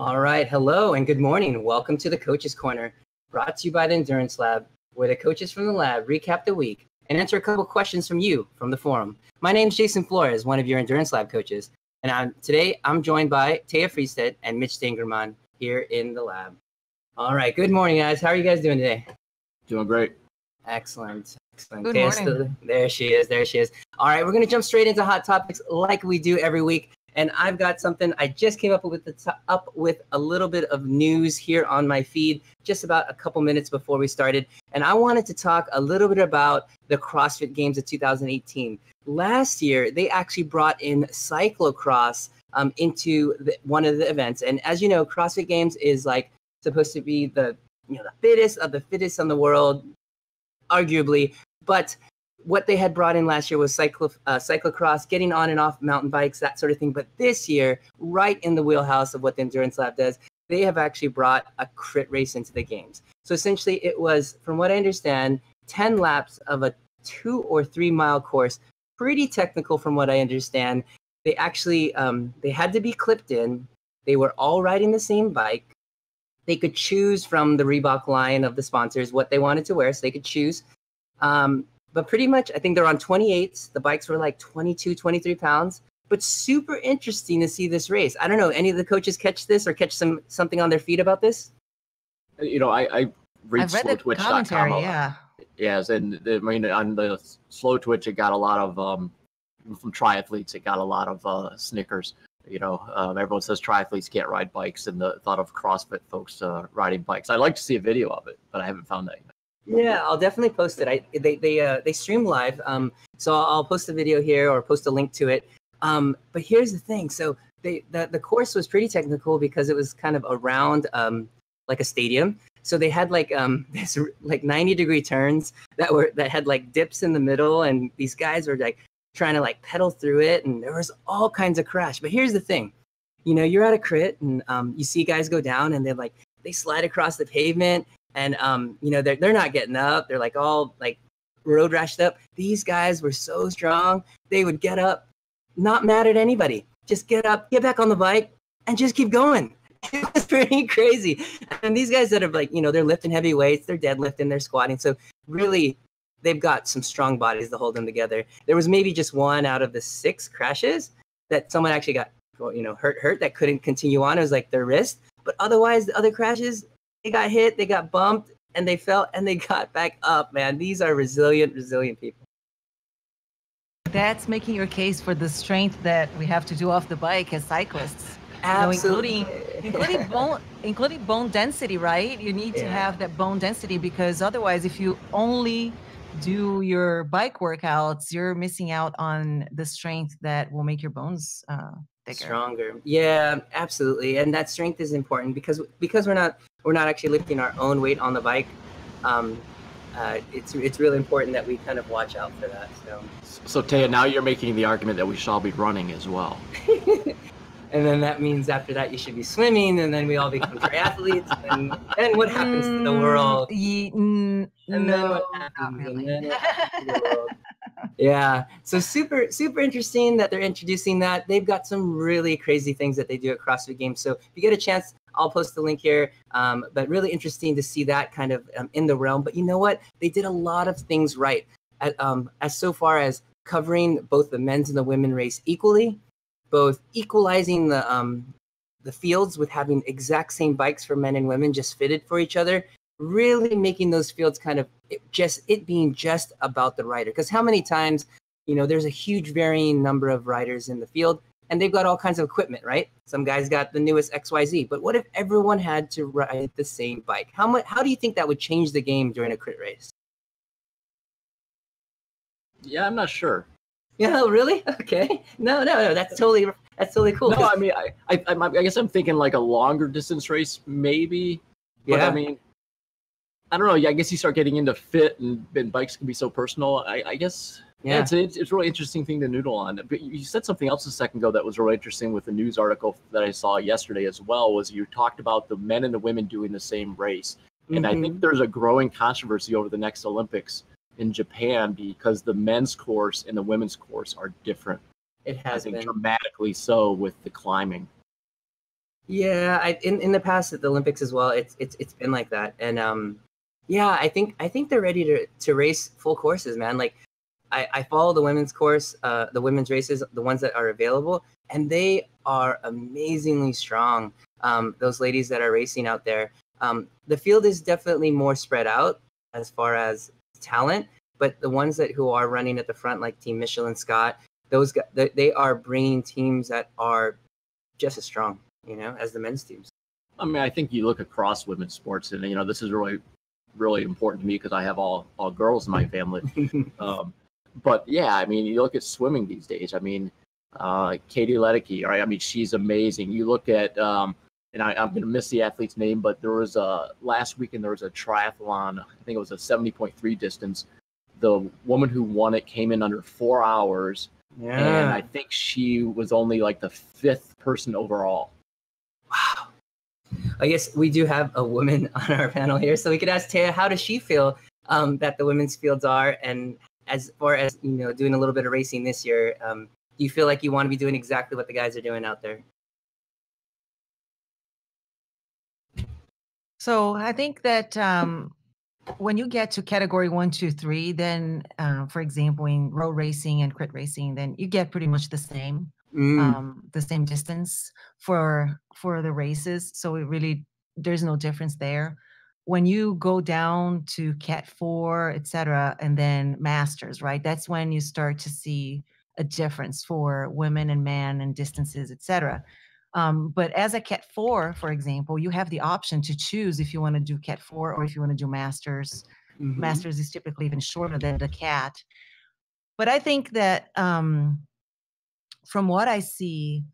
All right. Hello and good morning. Welcome to the Coaches Corner, brought to you by the Endurance Lab, where the coaches from the lab recap the week and answer a couple questions from you from the forum. My name is Jason Flores, one of your Endurance Lab coaches. And today I'm joined by Taya Friestedt and Mitch Stangerman here in the lab. All right. Good morning, guys. How are you guys doing today? Doing great. Excellent. Good morning. There she is. All right. We're going to jump straight into hot topics like we do every week. And I've got something I just came up with a little bit of news here on my feed just about a couple minutes before we started. And I wanted to talk a little bit about the CrossFit Games of 2018. Last year, they actually brought in cyclocross into one of the events. And as you know, CrossFit Games is like supposed to be the fittest of the fittest in the world, arguably. But what they had brought in last year was cyclocross, getting on and off mountain bikes, that sort of thing. But this year, right in the wheelhouse of what the Endurance Lab does, they have actually brought a crit race into the games. So essentially it was, from what I understand, 10 laps of a 2 or 3 mile course, pretty technical from what I understand. They actually, they had to be clipped in. They were all riding the same bike. They could choose from the Reebok line of the sponsors what they wanted to wear, so they could choose. But pretty much, I think they're on 28s. The bikes were like 22, 23 pounds. But super interesting to see this race. I don't know, any of the coaches catch this or catch something on their feed about this? You know, I read slowtwitch.com. Yeah. Yes, and I mean, on the Slow Twitch, it got a lot of, from triathletes, it got a lot of snickers. You know, everyone says triathletes can't ride bikes, and the thought of CrossFit folks riding bikes. I'd like to see a video of it, but I haven't found that yet. Yeah, I'll definitely post it. They stream live, so I'll post a video here or post a link to it. But here's the thing: so the course was pretty technical because it was kind of around like a stadium. So they had like this like 90-degree turns that had like dips in the middle, and these guys were like trying to like pedal through it, and there was all kinds of crash. But here's the thing: you're at a crit, and you see guys go down, and they slide across the pavement. And, they're not getting up. They're like all like road rashed up. These guys were so strong. They would get up, not mad at anybody. Just get up, get back on the bike, and just keep going. It was pretty crazy. And these guys that are like, they're lifting heavy weights, they're deadlifting, they're squatting. So really, they've got some strong bodies to hold them together. There was maybe just one out of the 6 crashes that someone actually got, hurt that couldn't continue on. It was like their wrist. But otherwise, the other crashes, they got hit, they got bumped, and they fell, and they got back up, man. These are resilient people. That's making your case for the strength that we have to do off the bike as cyclists. Absolutely. Including bone density, right? You need to have that bone density, because otherwise, if you only do your bike workouts, you're missing out on the strength that will make your bones thicker. Stronger. Yeah, absolutely. And that strength is important because we're not actually lifting our own weight on the bike. It's really important that we kind of watch out for that. So Taya, now you're making the argument that we should all be running as well. And then that means after that you should be swimming, and then we all become triathletes. And then what happens to the world? Yeah. So super interesting that they're introducing that. They've got some really crazy things that they do at CrossFit Games. So if you get a chance, I'll post the link here. But really interesting to see that kind of in the realm. But you know what? They did a lot of things right as so far as covering both the men's and the women race equally, both equalizing the fields with having exact same bikes for men and women just fitted for each other, really making those fields kind of it being just about the rider. Because how many times, there's a huge varying number of riders in the field, and they've got all kinds of equipment, right? Some guys got the newest XYZ, but what if everyone had to ride the same bike? How do you think that would change the game during a crit race? Yeah, I'm not sure. Yeah, really? Okay. No. That's totally cool. No, I mean, I guess I'm thinking like a longer distance race, maybe. But I mean, I don't know. Yeah, I guess you start getting into fit, and bikes can be so personal. I guess. Yeah, it's a really interesting thing to noodle on. But you said something else a second ago that was really interesting with the news article that I saw yesterday as well. Was you talked about the men and the women doing the same race, and I think there's a growing controversy over the next Olympics in Japan because the men's course and the women's course are different. It has been dramatically so with the climbing. Yeah, in the past at the Olympics as well, it's been like that, and yeah, I think they're ready to race full courses, man. Like I follow the women's course, the women's races, the ones that are available, and they are amazingly strong. Those ladies that are racing out there, the field is definitely more spread out as far as talent, but the ones that who are running at the front, like Team Michelin Scott, those guys, they are bringing teams that are just as strong, as the men's teams. I mean, I think you look across women's sports, and this is really, really important to me because I have all girls in my family. But yeah, I mean, you look at swimming these days. I mean, Katie Ledecky, right? I mean, she's amazing. You look at, and I'm going to miss the athlete's name, but there was last weekend there was a triathlon. I think it was a 70.3 distance. The woman who won it came in under 4 hours, and I think she was only like the 5th person overall. Wow. I guess we do have a woman on our panel here, so we could ask Taya, how does she feel that the women's fields are, and as far as doing a little bit of racing this year, do you feel like you want to be doing exactly what the guys are doing out there? So I think that when you get to category 1, 2, 3, then for example in road racing and crit racing, then you get pretty much the same distance for the races. So it really, there's no difference there. When you go down to Cat 4, etc., and then Masters, right? That's when you start to see a difference for women and men and distances, etc. But as a Cat 4, for example, you have the option to choose if you want to do Cat 4 or if you want to do Masters. Mm-hmm. Masters is typically even shorter than the Cat. But I think that from what I see,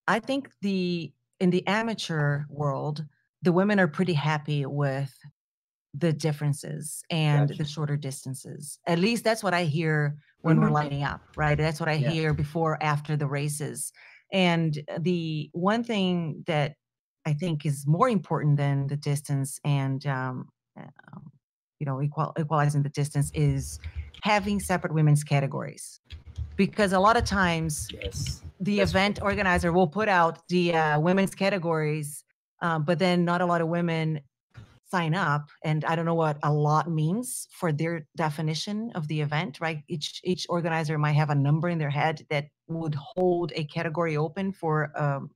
I think in the amateur world, the women are pretty happy with the differences and the shorter distances. At least that's what I hear when we're lining up, right? That's what I hear before, after the races. And the one thing that I think is more important than the distance and, equalizing the distance is having separate women's categories. Because a lot of times the event organizer will put out the women's categories, but then not a lot of women sign up. And I don't know what a lot means for their definition of the event, right? Each organizer might have a number in their head that would hold a category open for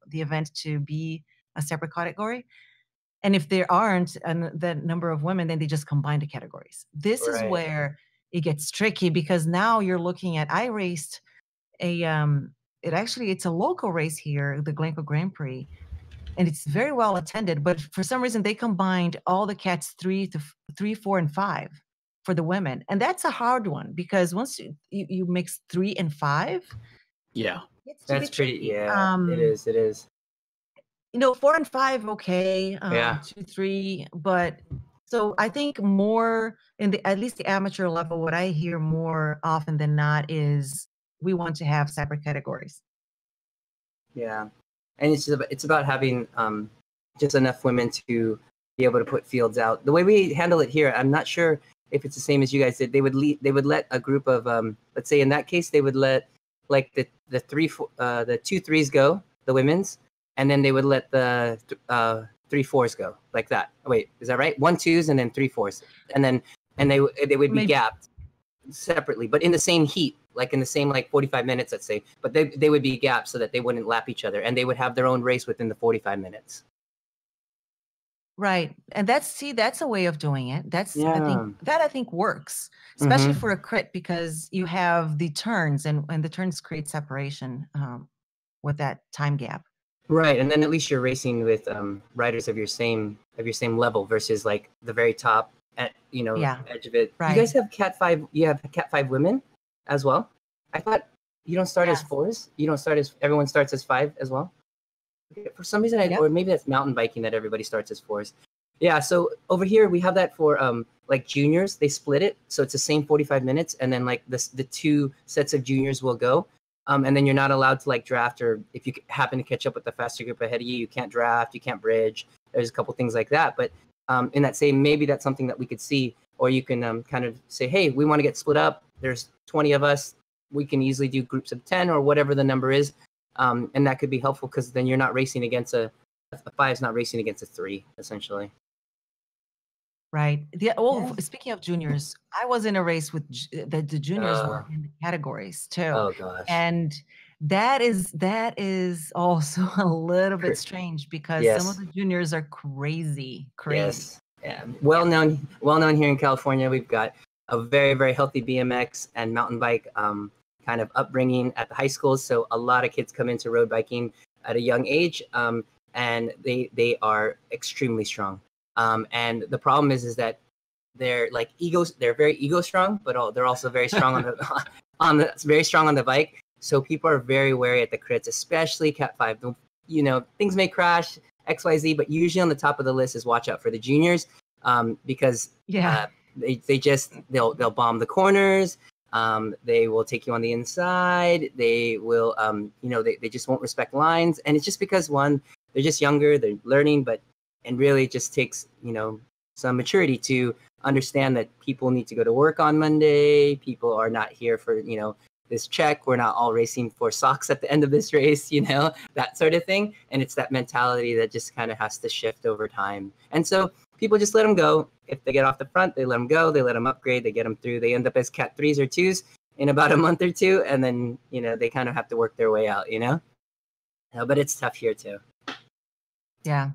the event to be a separate category. And if there aren't that number of women, then they just combine the categories. This is where it gets tricky, because now you're looking at, I raced it's a local race here, the Glencoe Grand Prix, and it's very well attended, but for some reason they combined all the Cats 3, 4, and 5 for the women. And that's a hard one, because once you mix 3 and 5, that's pretty, it is. 4 and 5, okay, 2, 3, but so I think more in at least the amateur level, what I hear more often than not is we want to have separate categories. Yeah. And it's about having just enough women to be able to put fields out. The way we handle it here, I'm not sure if it's the same as you guys did. They would let a group of let's say in that case they would let like the 2 3s go, the women's, and then they would let the 3 4s go, like that. Oh, wait, is that right? 1 2s and then 3 4s, and they would be gapped separately, but in the same heat, like in the same 45 minutes, let's say. But they would be gapped so that they wouldn't lap each other, and they would have their own race within the 45 minutes. Right, and that's a way of doing it. I think works, especially for a crit, because you have the turns, and the turns create separation with that time gap. Right, and then at least you're racing with riders of your same level versus like the very top at edge of it. Right. You guys have Cat 5. You have Cat 5 women as well. I thought you don't start as 4s. You don't start as, everyone starts as 5 as well. For some reason, or maybe that's mountain biking that everybody starts as 4s. Yeah. So over here we have that for like juniors. They split it, so it's the same 45 minutes, and then like the 2 sets of juniors will go. And then you're not allowed to draft, or if you happen to catch up with the faster group ahead of you, you can't draft, you can't bridge. There's a couple things like that. But in that same, maybe that's something that we could see, or you can kind of say, hey, we want to get split up. There's 20 of us. We can easily do groups of 10 or whatever the number is. And that could be helpful, because then you're not racing against a a 5 is not racing against a 3, essentially. Right. Speaking of juniors, I was in a race with the juniors were in the categories too. Oh gosh. And that is also a little bit strange because some of the juniors are crazy. Yes. Yeah. Well known here in California. We've got a very, very healthy BMX and mountain bike kind of upbringing at the high schools. So a lot of kids come into road biking at a young age, and they are extremely strong. And the problem is that they're like they're very ego strong, but they're also very strong very strong on the bike. So people are very wary at the crits, especially Cat 5. You know, things may crash, XYZ, but usually on the top of the list is watch out for the juniors, because they'll bomb the corners. They will take you on the inside. They will, they just won't respect lines. And it's just because, one, they're just younger, they're learning, and really it just takes, some maturity to understand that people need to go to work on Monday. People are not here for, this check. We're not all racing for socks at the end of this race, that sort of thing. And it's that mentality that just kind of has to shift over time. And so people just let them go. If they get off the front, they let them go. They let them upgrade. They get them through. They end up as Cat 3s or 2s in about a month or two. And then, they kind of have to work their way out, But it's tough here too. Yeah.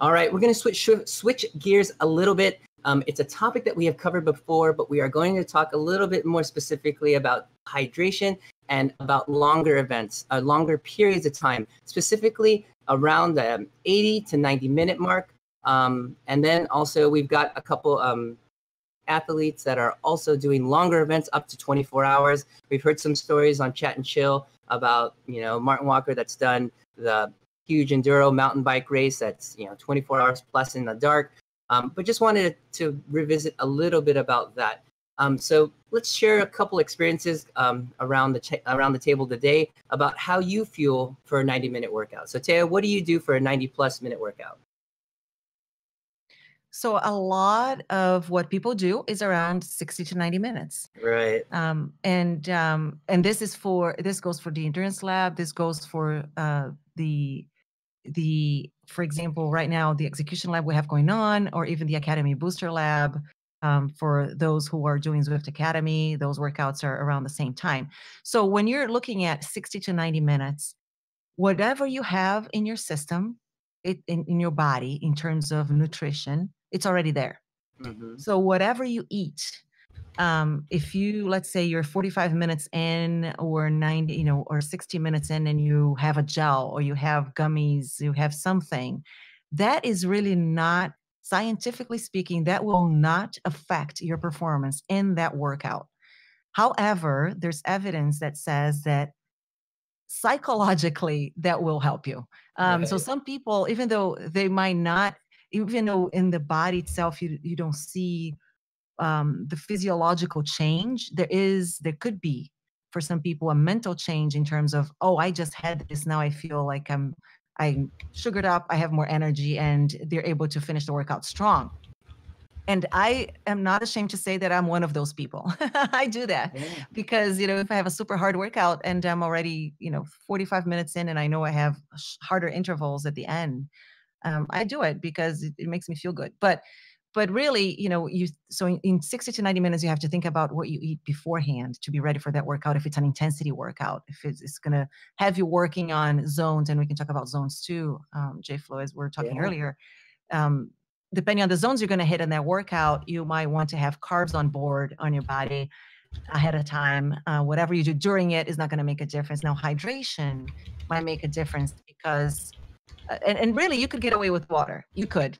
All right. We're going to switch gears a little bit. It's a topic that we have covered before, but we are going to talk a little bit more specifically about hydration and about longer events, longer periods of time, specifically around the 80 to 90 minute mark. And then also we've got a couple athletes that are also doing longer events up to 24 hours. We've heard some stories on Chat and Chill about, Martin Walker that's done the huge enduro mountain bike race that's, 24 hours plus in the dark. But just wanted to revisit a little bit about that. So let's share a couple experiences around the table today about how you fuel for a 90-minute workout. So Taya, what do you do for a 90+ minute workout? So a lot of what people do is around 60 to 90 minutes. Right. And this goes for the endurance lab. This goes for for example, right now, the execution lab we have going on, or even the Academy Booster Lab. For those who are doing Zwift Academy, those workouts are around the same time. So when you're looking at 60 to 90 minutes, whatever you have in your system, in your body, in terms of nutrition, it's already there. Mm-hmm. So whatever you eat, if let's say you're 45 minutes in or 90, or 60 minutes in and you have a gel or you have gummies, you have something, that is really not, scientifically speaking, that will not affect your performance in that workout. However, there's evidence that says that psychologically that will help you. Right. So some people, even though they might not, even though in the body itself, you don't see the physiological change, there could be for some people a mental change in terms of, oh, I just had this, now I feel like I'm sugared up, I have more energy, and they're able to finish the workout strong. And I am not ashamed to say that I'm one of those people. I do that because, if I have a super hard workout and I'm already, 45 minutes in and I know I have harder intervals at the end, I do it because it makes me feel good. But really, so in 60 to 90 minutes, you have to think about what you eat beforehand to be ready for that workout. If it's an intensity workout, if it's going to have you working on zones, and we can talk about zones too, J Flo, as we were talking earlier. Depending on the zones you're going to hit in that workout, you might want to have carbs on board on your body ahead of time. Whatever you do during it is not going to make a difference. Now, hydration might make a difference because, and really, you could get away with water. You could.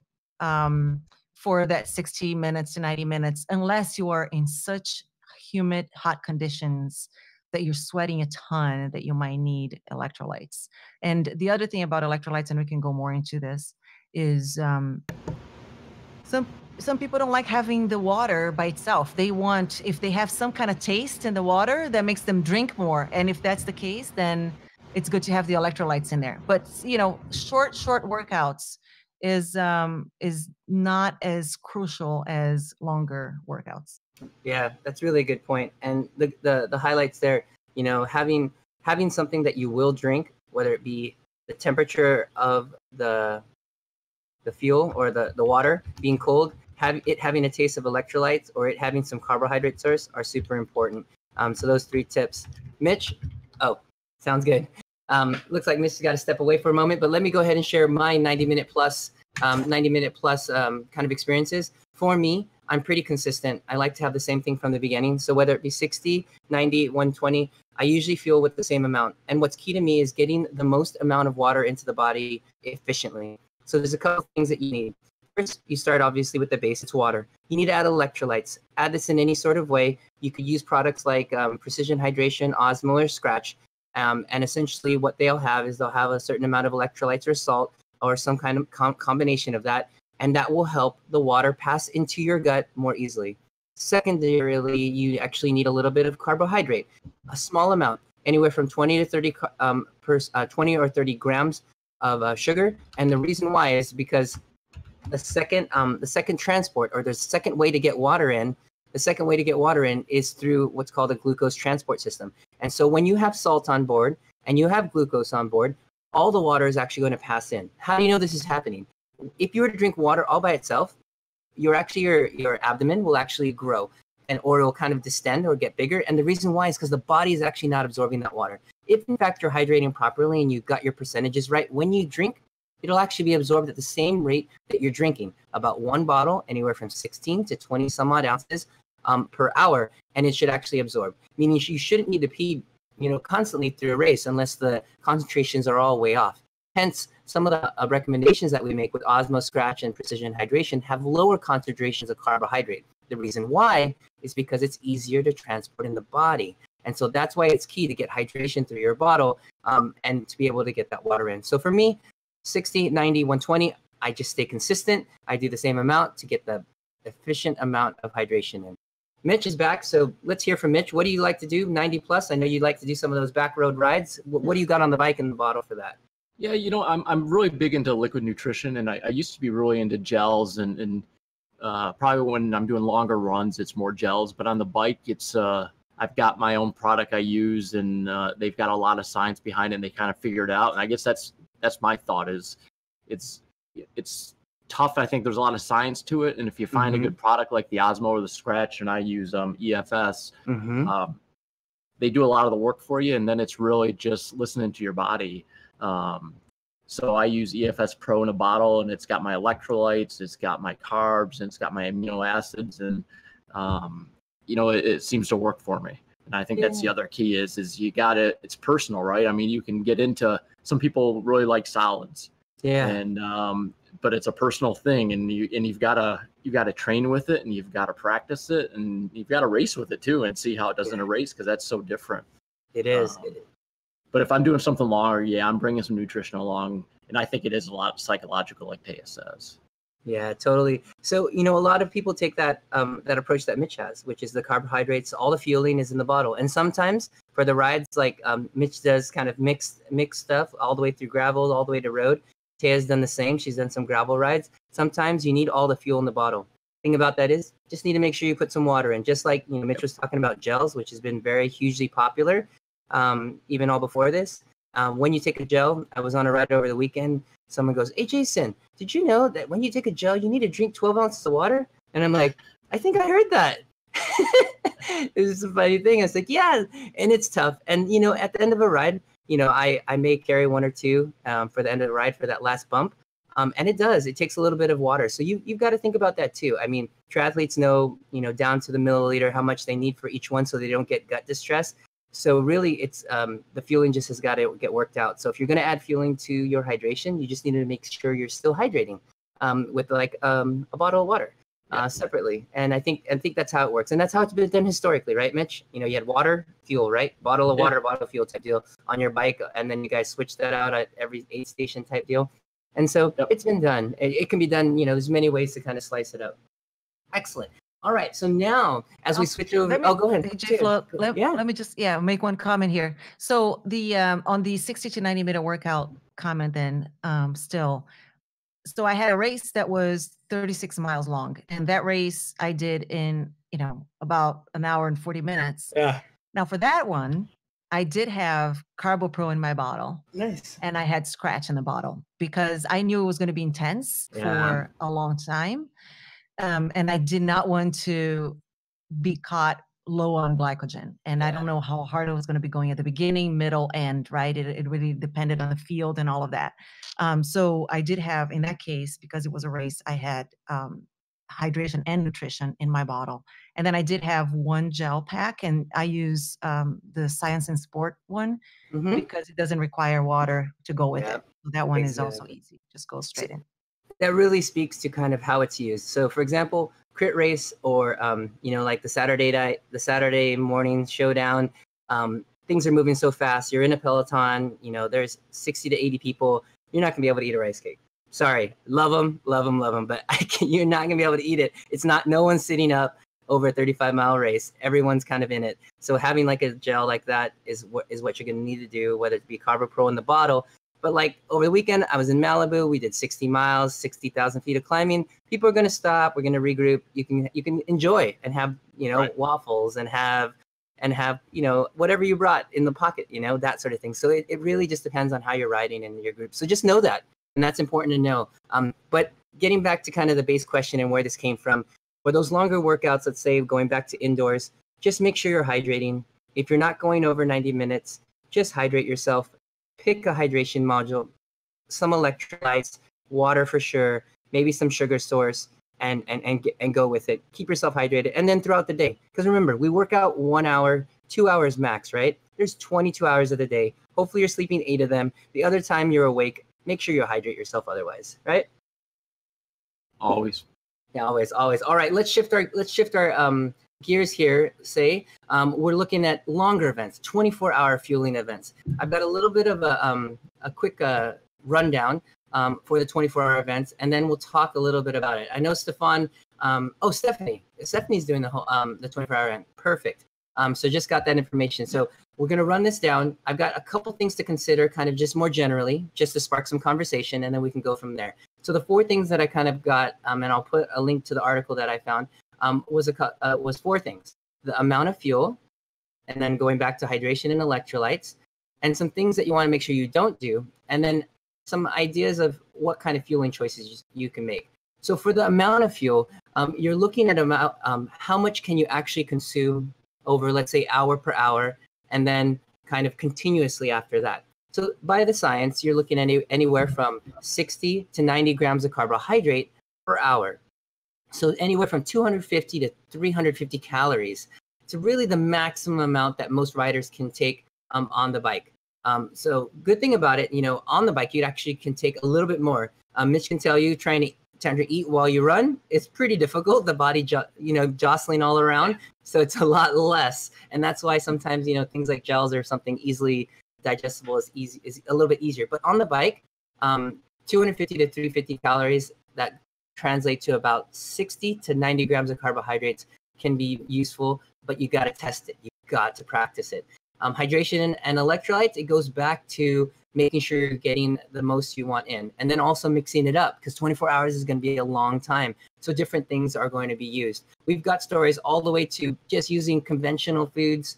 For that 60 minutes to 90 minutes, unless you are in such humid, hot conditions that you're sweating a ton, that you might need electrolytes. And the other thing about electrolytes, and we can go more into this, is some people don't like having the water by itself. They want, if they have some kind of taste in the water, that makes them drink more. And if that's the case, then it's good to have the electrolytes in there. But, short workouts is not as crucial as longer workouts. Yeah, that's really a good point. And the highlights there, having something that you will drink, whether it be the temperature of the fuel or the water being cold, having a taste of electrolytes, or it having some carbohydrate source are super important. So those 3 tips. Mitch, oh, sounds good. Looks like Mitch has got to step away for a moment, but let me go ahead and share my 90-minute plus kind of experiences. For me, I'm pretty consistent. I like to have the same thing from the beginning. So whether it be 60, 90, 120, I usually fuel with the same amount. And what's key to me is getting the most amount of water into the body efficiently. So there's a couple things that you need. First, you start obviously with the base, it's water. You need to add electrolytes. Add this in any sort of way. You could use products like Precision Hydration, Osmo, or Scratch. And essentially what they'll have is they'll have a certain amount of electrolytes or salt or some kind of combination of that. And that will help the water pass into your gut more easily. Secondarily, you actually need a little bit of carbohydrate, a small amount, anywhere from 20 to 30 20 or 30 grams of sugar. And the reason why is because the second transport, or the second way to get water in, is through what's called a glucose transport system. And so when you have salt on board and you have glucose on board, all the water is actually going to pass in. How do you know this is happening? If you were to drink water all by itself, your abdomen will actually grow, or it will kind of distend or get bigger. And the reason why is because the body is actually not absorbing that water. If in fact you're hydrating properly and you've got your percentages right, when you drink, it'll actually be absorbed at the same rate that you're drinking, about 1 bottle, anywhere from 16 to 20 some odd ounces per hour, and it should actually absorb. Meaning you shouldn't need to pee, constantly through a race unless the concentrations are all way off. Hence, some of the recommendations that we make with Osmo, Scratch, and Precision Hydration have lower concentrations of carbohydrate. The reason why is because it's easier to transport in the body. And so that's why it's key to get hydration through your bottle and to be able to get that water in. So for me, 60, 90, 120, I just stay consistent. I do the same amount to get the efficient amount of hydration in. Mitch is back, so let's hear from Mitch. What do you like to do, 90 plus? I know you'd like to do some of those back road rides. What do you got on the bike and the bottle for that? Yeah, I'm really big into liquid nutrition, and I used to be really into gels, and probably when I'm doing longer runs, it's more gels. But on the bike, it's I've got my own product I use, and they've got a lot of science behind it, and they kind of figured it out. And I guess that's my thought is it's tough. I think there's a lot of science to it, and if you find a good product like the Osmo or the Scratch, and I use EFS, they do a lot of the work for you, and then it's really just listening to your body. So I use EFS Pro in a bottle, and it's got my electrolytes, it's got my carbs, and it's got my amino acids, and it seems to work for me. And I think that's the other key is you got it. It's personal, right? I mean, you can get into, some people really like solids, and but it's a personal thing, and you've got to train with it, and you've got to practice it, and you've got to race with it too, and see how it does in a race, because that's so different. It is. But if I'm doing something longer, I'm bringing some nutrition along, and I think it is a lot psychological, like Taya says. Yeah, totally. So, a lot of people take that approach that Mitch has, which is the carbohydrates, all the fueling is in the bottle. And sometimes for the rides, like Mitch does kind of mixed stuff all the way through gravel, all the way to road. Taya's done the same. She's done some gravel rides. Sometimes you need all the fuel in the bottle. Thing about that is just need to make sure you put some water in. Just like Mitch was talking about gels, which has been very hugely popular. Even all before this, when you take a gel, I was on a ride over the weekend. Someone goes, "Hey, Jason, did you know that when you take a gel, you need to drink 12 ounces of water?" And I'm like, I think I heard that. It was a funny thing. I was like, yeah, and it's tough. And, at the end of a ride, I may carry 1 or 2 for the end of the ride for that last bump. And it takes a little bit of water. So you've got to think about that too. I mean, triathletes know, down to the milliliter, how much they need for each one so they don't get gut distress. So really, it's the fueling just has got to get worked out. So if you're going to add fueling to your hydration, you just need to make sure you're still hydrating with like a bottle of water separately. And I think that's how it works. And that's how it's been done historically, right, Mitch? You had water, fuel, right? Bottle of water, bottle of fuel type deal on your bike. And then you guys switch that out at every aid station type deal. And so it's been done. It can be done, there's many ways to kind of slice it up. Excellent. All right, so now as we switch over, go ahead. Let me just make one comment here. So the on the 60 to 90 minute workout comment, then so I had a race that was 36 miles long, and that race I did in about an hour and 40 minutes. Yeah. Now for that one, I did have Carbopro in my bottle. Nice. And I had Scratch in the bottle because I knew it was going to be intense for a long time. And I did not want to be caught low on glycogen. And I don't know how hard it was going to be going at the beginning, middle, end, right? It really depended on the field and all of that. So I did have, in that case, because it was a race, I had hydration and nutrition in my bottle. And then I did have one gel pack, and I use the Science and Sport one because it doesn't require water to go with it. So that one is also easy. Just go straight in. That really speaks to kind of how it's used. So, for example, crit race or like the Saturday morning showdown, things are moving so fast. You're in a peloton. There's 60 to 80 people. You're not gonna be able to eat a rice cake. Sorry, love them, but you're not gonna be able to eat it. It's not. No one's sitting up over a 35-mile race. Everyone's kind of in it. So having like a gel like that is what you're gonna need to do, whether it be Carbopro in the bottle. But like over the weekend, I was in Malibu. We did 60 miles, 60,000 feet of climbing. People are going to stop. We're going to regroup. You can enjoy and have waffles and have whatever you brought in the pocket, that sort of thing. So it really just depends on how you're riding in your group. So just know that, and that's important to know. But getting back to kind of the base question and where this came from, for those longer workouts, let's say going back to indoors, just make sure you're hydrating. If you're not going over 90 minutes, just hydrate yourself. Pick a hydration module, some electrolytes, water for sure, maybe some sugar source, and go with it. Keep yourself hydrated, and then throughout the day, because remember, we work out 1 hour, 2 hours max, right? There's 22 hours of the day. Hopefully, you're sleeping 8 of them. The other time you're awake, make sure you hydrate yourself. Otherwise, right? Always. Yeah, always. All right, let's shift our gears here. We're looking at longer events, 24-hour fueling events. I've got a little bit of a quick rundown for the 24-hour events, and then we'll talk a little bit about it. I know Stefan. Stephanie's doing the whole the 24-hour event. Perfect. So just got that information. So we're going to run this down. I've got a couple things to consider, kind of just more generally, just to spark some conversation, and then we can go from there. So the 4 things that I kind of got, and I'll put a link to the article that I found, was 4 things: the amount of fuel, and then going back to hydration and electrolytes, and some things that you want to make sure you don't do, and then some ideas of what kind of fueling choices you can make. So for the amount of fuel, you're looking at how much can you actually consume over, let's say, hour per hour, and then kind of continuously after that. So by the science, you're looking at anywhere from 60 to 90 grams of carbohydrate per hour. So anywhere from 250 to 350 calories. It's really the maximum amount that most riders can take on the bike. So good thing about it, on the bike, you actually can take a little bit more. Mitch can tell you, trying to eat while you run, it's pretty difficult. The body, jostling all around. So it's a lot less. And that's why sometimes, things like gels or something easily digestible is a little bit easier. But on the bike, 250 to 350 calories, that translate to about 60 to 90 grams of carbohydrates, can be useful, but you got to test it. You got to practice it. Hydration and electrolytes, it goes back to making sure you're getting the most you want in, and then also mixing it up, because 24 hours is going to be a long time. So different things are going to be used. We've got stories all the way to just using conventional foods,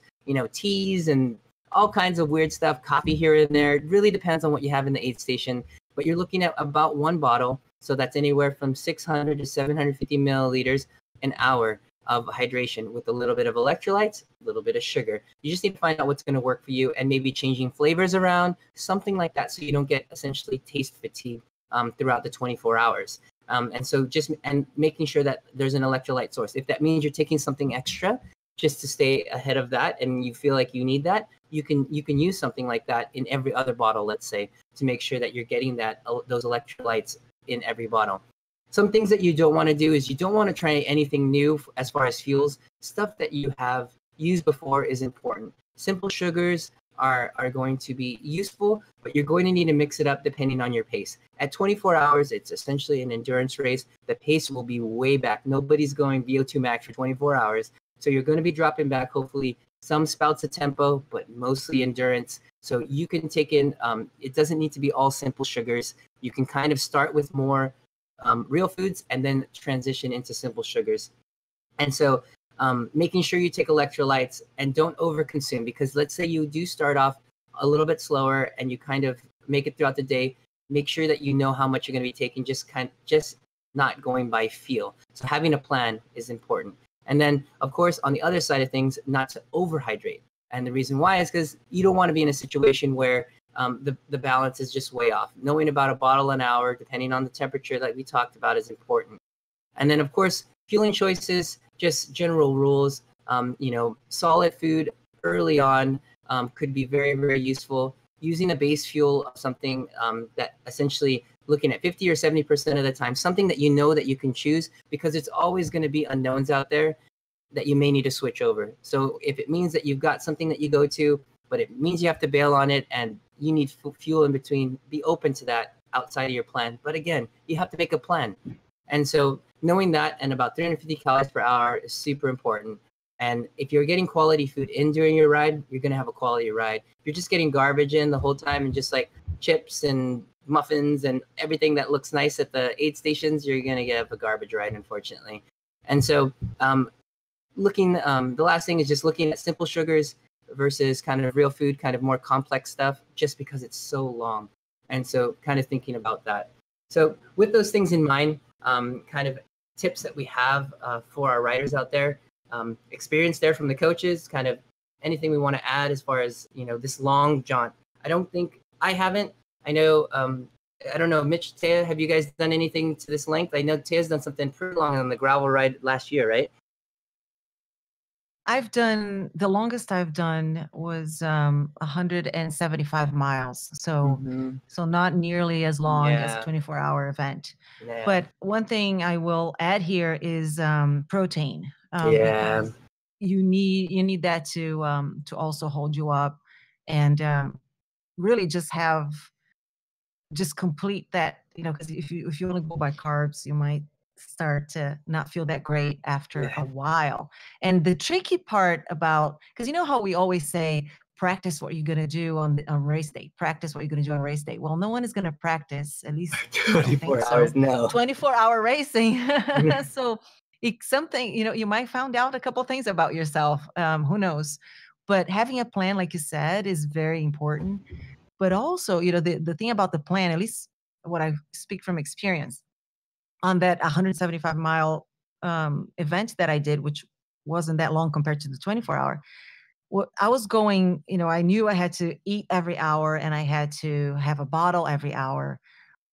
teas and all kinds of weird stuff, coffee here and there. It really depends on what you have in the aid station, but you're looking at about 1 bottle. So that's anywhere from 600 to 750 milliliters an hour of hydration with a little bit of electrolytes, a little bit of sugar. You just need to find out what's going to work for you, and maybe changing flavors around, something like that, so you don't get essentially taste fatigue throughout the 24 hours. And making sure that there's an electrolyte source. If that means you're taking something extra just to stay ahead of that, and you feel like you need that, you can use something like that in every other bottle, let's say, to make sure that you're getting those electrolytes in every bottle. Some things that you don't want to do is you don't want to try anything new as far as fuels. Stuff that you have used before is important. Simple sugars are going to be useful, but you're going to need to mix it up depending on your pace. At 24 hours, it's essentially an endurance race. The pace will be way back. Nobody's going VO2 max for 24 hours. So you're going to be dropping back, hopefully, some spouts of tempo, but mostly endurance. So you can take in, it doesn't need to be all simple sugars. You can kind of start with more real foods and then transition into simple sugars. And so making sure you take electrolytes and don't overconsume, because let's say you do start off a little bit slower and you kind of make it throughout the day. Make sure that you know how much you're going to be taking, just not going by feel. So having a plan is important. And then, of course, on the other side of things, not to overhydrate. And the reason why is because you don't want to be in a situation where the balance is just way off. Knowing about a bottle an hour, depending on the temperature that we talked about, is important. And then, of course, fueling choices, just general rules. Solid food early on could be very, very useful. Using a base fuel of something that essentially looking at 50 or 70% of the time, something that you know that you can choose, because it's always going to be unknowns out there that you may need to switch over. So if it means that you've got something that you go to, but it means you have to bail on it and you need fuel in between, be open to that outside of your plan. But again, you have to make a plan. And so knowing that and about 350 calories per hour is super important. And if you're getting quality food in during your ride, you're going to have a quality ride. If you're just getting garbage in the whole time and just like chips and muffins and everything that looks nice at the aid stations, you're going to get a garbage ride, unfortunately. And so the last thing is just looking at simple sugars versus kind of real food, kind of more complex stuff, just because it's so long. And so kind of thinking about that. So with those things in mind, kind of tips that we have for our riders out there, experience there from the coaches, kind of anything we want to add as far as, this long jaunt. I know, I don't know, Mitch, Taya, have you guys done anything to this length? I know Taya's done something pretty long on the gravel ride last year, right? The longest I've done was 175 miles. So not nearly as long as a 24-hour event. Yeah. But one thing I will add here is protein. Yeah. You need that to also hold you up, and really just complete that, because if you only go by carbs, you might start to not feel that great after a while. And the tricky part about, because how we always say, practice what you're going to do on race day, practice what you're going to do on race day. Well, no one is going to practice, at least 24 hours, no. 24-hour racing. So it's something, you might find out a couple of things about yourself. Who knows? But having a plan, like you said, is very important. But also, the thing about the plan, at least what I speak from experience, on that 175-mile event that I did, which wasn't that long compared to the 24-hour, I was going, I knew I had to eat every hour and I had to have a bottle every hour.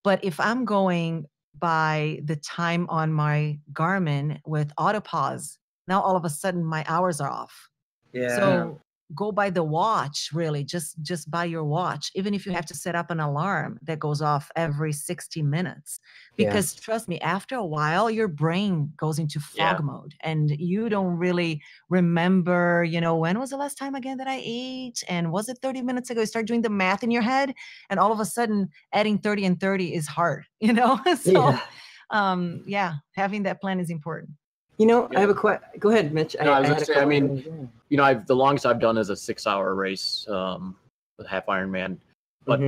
But if I'm going by the time on my Garmin with autopause, now all of a sudden my hours are off. Yeah. So go by the watch, really, just by your watch, even if you have to set up an alarm that goes off every 60 minutes. Because trust me, after a while, your brain goes into fog mode and you don't really remember, when was the last time again that I ate? And was it 30 minutes ago? You start doing the math in your head, and all of a sudden adding 30 and 30 is hard, So, having that plan is important. I have a question. Go ahead, Mitch. No, I was going to say, the longest I've done is a 6-hour race with half Ironman. But,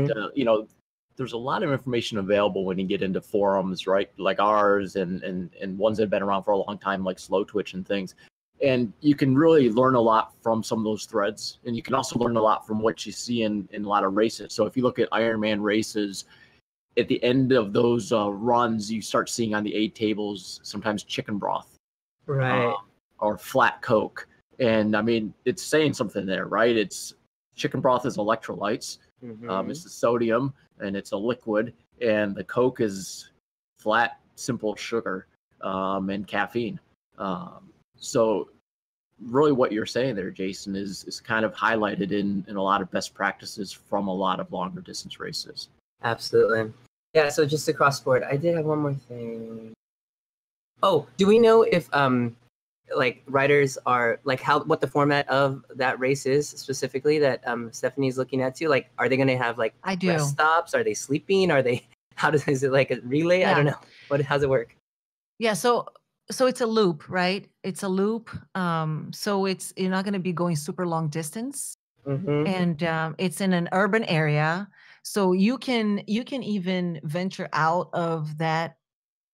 there's a lot of information available when you get into forums, right? Like ours and ones that have been around for a long time, like Slow Twitch and things. And you can really learn a lot from some of those threads. And you can also learn a lot from what you see in a lot of races. So if you look at Ironman races, at the end of those runs, you start seeing on the aid tables sometimes chicken broth. Right. Or flat Coke. And I mean, it's saying something there, right? It's chicken broth is electrolytes. It's the sodium and it's a liquid, and the Coke is flat, simple sugar and caffeine. So really what you're saying there, Jason, is kind of highlighted in a lot of best practices from a lot of longer distance races. Absolutely. Yeah, so just across board, I did have one more thing. Oh, do we know if riders are what the format of that race is specifically that Stephanie's looking at too? Like, are they going to have rest stops? Are they sleeping? Is it like a relay? Yeah. I don't know. How's it work? Yeah. So it's a loop, right? It's a loop. So you're not going to be going super long distance, and it's in an urban area. So you can even venture out of that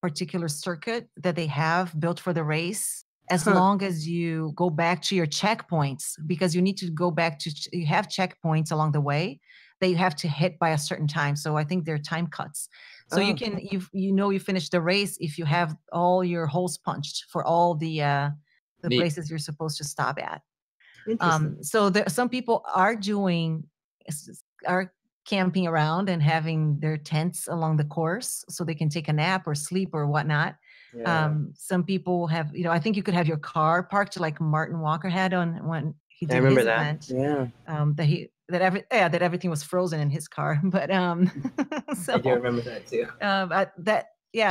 particular circuit that they have built for the race as long as you go back to your checkpoints, because you need to go back to, you have checkpoints along the way that you have to hit by a certain time. So I think they're time cuts. So you can, you finish the race if you have all your holes punched for all the places you're supposed to stop at. So some people are camping around and having their tents along the course so they can take a nap or sleep or whatnot. Yeah. Some people have, I think you could have your car parked like Martin Walker had on when he did his event. Yeah. That everything was frozen in his car. But so I do remember that too.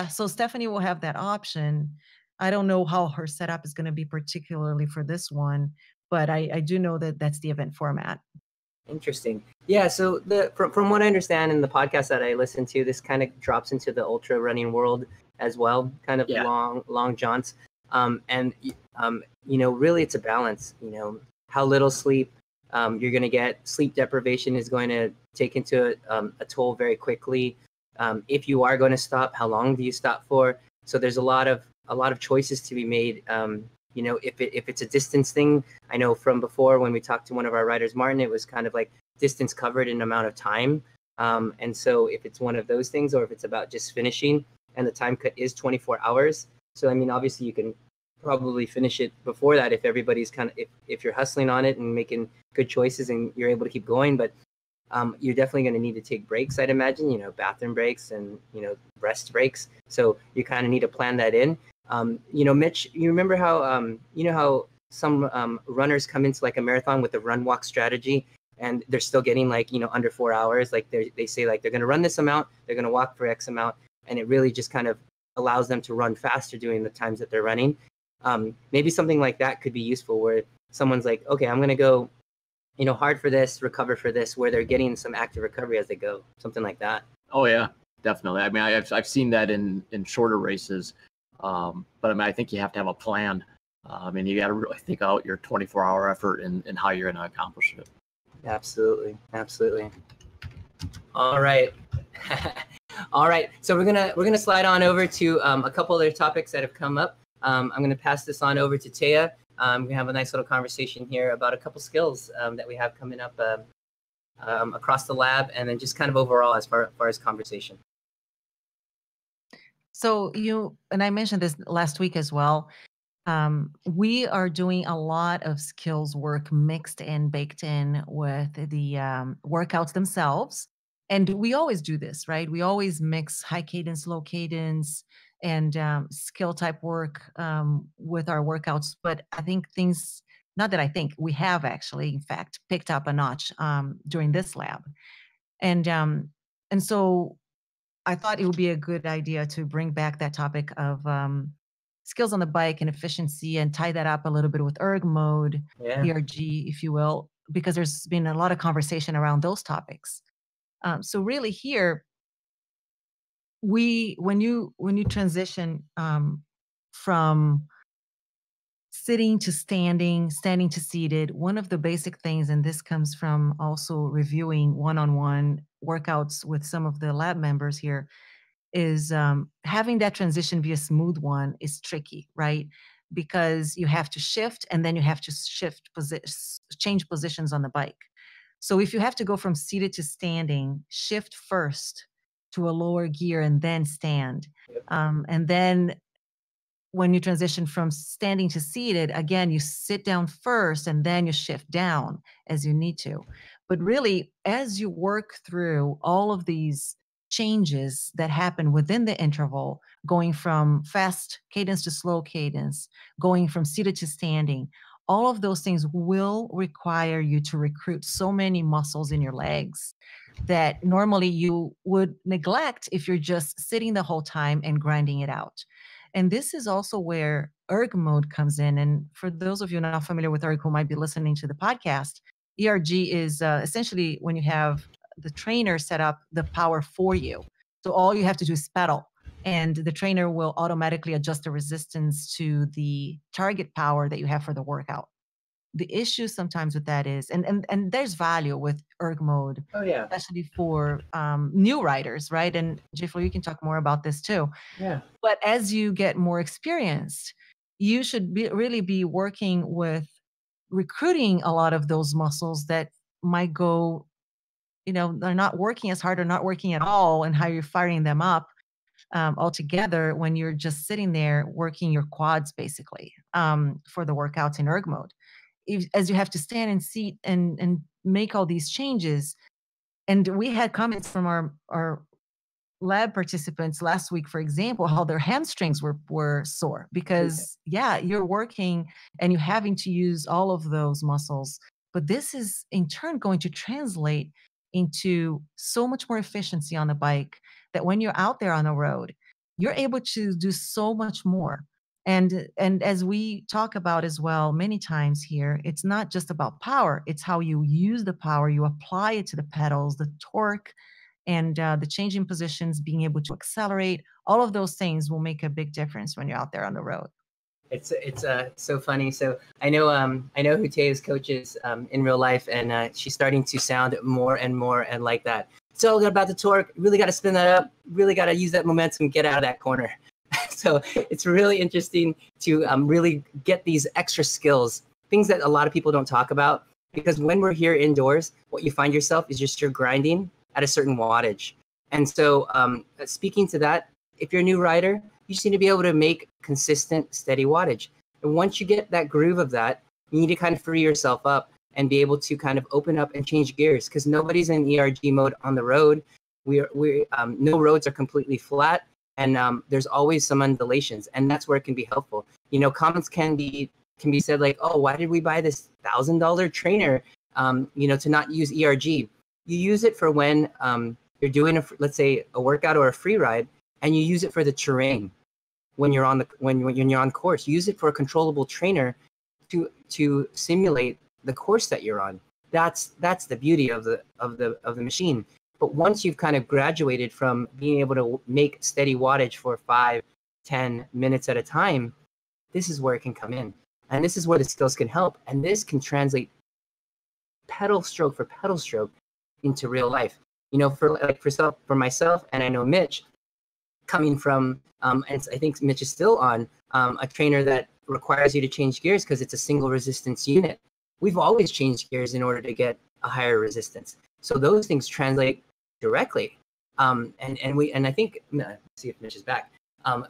So Stephanie will have that option. I don't know how her setup is going to be particularly for this one, but I do know that that's the event format. Interesting. Yeah. So from what I understand in the podcast that I listen to, this kind of drops into the ultra running world as well, kind of long jaunts. Really it's a balance, how little sleep you're going to get. Sleep deprivation is going to take into a toll very quickly. If you are going to stop, how long do you stop for? So there's a lot of choices to be made. If it's a distance thing, I know from before when we talked to one of our riders, Martin, it was kind of like distance covered in amount of time. And so if it's one of those things, or if it's about just finishing, and the time cut is 24 hours. So, I mean, obviously you can probably finish it before that if everybody's if you're hustling on it and making good choices and you're able to keep going. But you're definitely going to need to take breaks, I'd imagine, bathroom breaks and, rest breaks. So you kind of need to plan that in. Mitch, you remember how, how some runners come into like a marathon with a run walk strategy and they're still getting like, under 4 hours. Like they say like they're going to run this amount, they're going to walk for X amount. And it really just kind of allows them to run faster during the times that they're running. Maybe something like that could be useful where someone's like, okay, I'm going to go, hard for this, recover for this, where they're getting some active recovery as they go, something like that. Oh yeah, definitely. I mean, I've seen that in shorter races. But I mean, I think you have to have a plan. You got to really think out your 24-hour effort and how you're going to accomplish it. Absolutely. All right. All right. So we're gonna slide on over to a couple other topics that have come up. I'm gonna pass this on over to Taya. We're gonna have a nice little conversation here about a couple skills that we have coming up across the lab, and then just kind of overall as far as conversation. So and I mentioned this last week as well. We are doing a lot of skills work mixed and baked in with the workouts themselves. And we always do this, right? We always mix high cadence, low cadence, and skill type work with our workouts. But I think we have actually, in fact, picked up a notch during this lab. And so I thought it would be a good idea to bring back that topic of skills on the bike and efficiency and tie that up a little bit with ERG mode, ERG, if you will, because there's been a lot of conversation around those topics. So really here, when you transition from sitting to standing, standing to seated, one of the basic things, and this comes from also reviewing one-on-one workouts with some of the lab members here, is having that transition be a smooth one is tricky, right? Because you have to shift and then you have to change positions on the bike. So if you have to go from seated to standing, shift first to a lower gear and then stand. And then when you transition from standing to seated, again, you sit down first and then you shift down as you need to. But really, as you work through all of these changes that happen within the interval, going from fast cadence to slow cadence, going from seated to standing, all of those things will require you to recruit so many muscles in your legs that normally you would neglect if you're just sitting the whole time and grinding it out. And this is also where ERG mode comes in. And for those of you not familiar with ERG who might be listening to the podcast, ERG is essentially when you have the trainer set up the power for you. So all you have to do is pedal, and the trainer will automatically adjust the resistance to the target power that you have for the workout. The issue sometimes with that is, and there's value with ERG mode, especially for new riders, right? And Jeffrey, you can talk more about this too. Yeah. But as you get more experienced, you should really be working with recruiting a lot of those muscles that might go, they're not working as hard or not working at all, and how you're firing them up altogether when you're just sitting there working your quads basically for the workouts in erg mode. As you have to stand and seat and make all these changes. And we had comments from our lab participants last week, for example, how their hamstrings were sore because you're working and you're having to use all of those muscles. But this is in turn going to translate into so much more efficiency on the bike, that when you're out there on the road, you're able to do so much more. And as we talk about as well many times here, it's not just about power, it's how you use the power, you apply it to the pedals, the torque, and the changing positions, being able to accelerate. All of those things will make a big difference when you're out there on the road. It's so funny. So I know who Taya's coach is in real life, and she's starting to sound more and more and like that. It's all about the torque. Really got to spin that up. Really got to use that momentum, get out of that corner. So it's really interesting to really get these extra skills, things that a lot of people don't talk about. Because when we're here indoors, what you find yourself is just you're grinding at a certain wattage. And so speaking to that, if you're a new rider, you just need to be able to make consistent, steady wattage. And once you get that groove of that, you need to kind of free yourself up and be able to kind of open up and change gears, because nobody's in ERG mode on the road. No roads are completely flat, and there's always some undulations, and that's where it can be helpful. Comments can be said like, oh, why did we buy this $1,000 trainer, to not use ERG? You use it for when you're doing let's say a workout or a free ride, and you use it for the terrain when you're on when you're on course. Use it for a controllable trainer to simulate the course that you're on. That's the beauty of the machine. But once you've kind of graduated from being able to make steady wattage for 5-10 minutes at a time, this is where it can come in. And this is where the skills can help. And this can translate pedal stroke for pedal stroke into real life. For myself, and I know Mitch, coming from, and I think Mitch is still on a trainer that requires you to change gears because it's a single resistance unit. We've always changed gears in order to get a higher resistance. So those things translate directly. And I think, let's see if Mitch is back.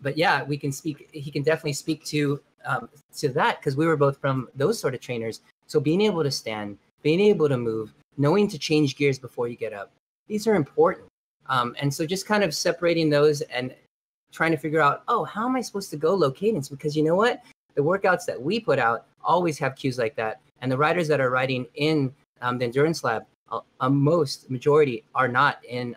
But yeah, we can speak. He can definitely speak to that, because we were both from those sort of trainers. So being able to stand, being able to move, knowing to change gears before you get up, these are important. And so just kind of separating those and trying to figure out, oh, how am I supposed to go low cadence? Because you know what? The workouts that we put out always have cues like that. And the riders that are riding in the Endurance Lab, majority are not in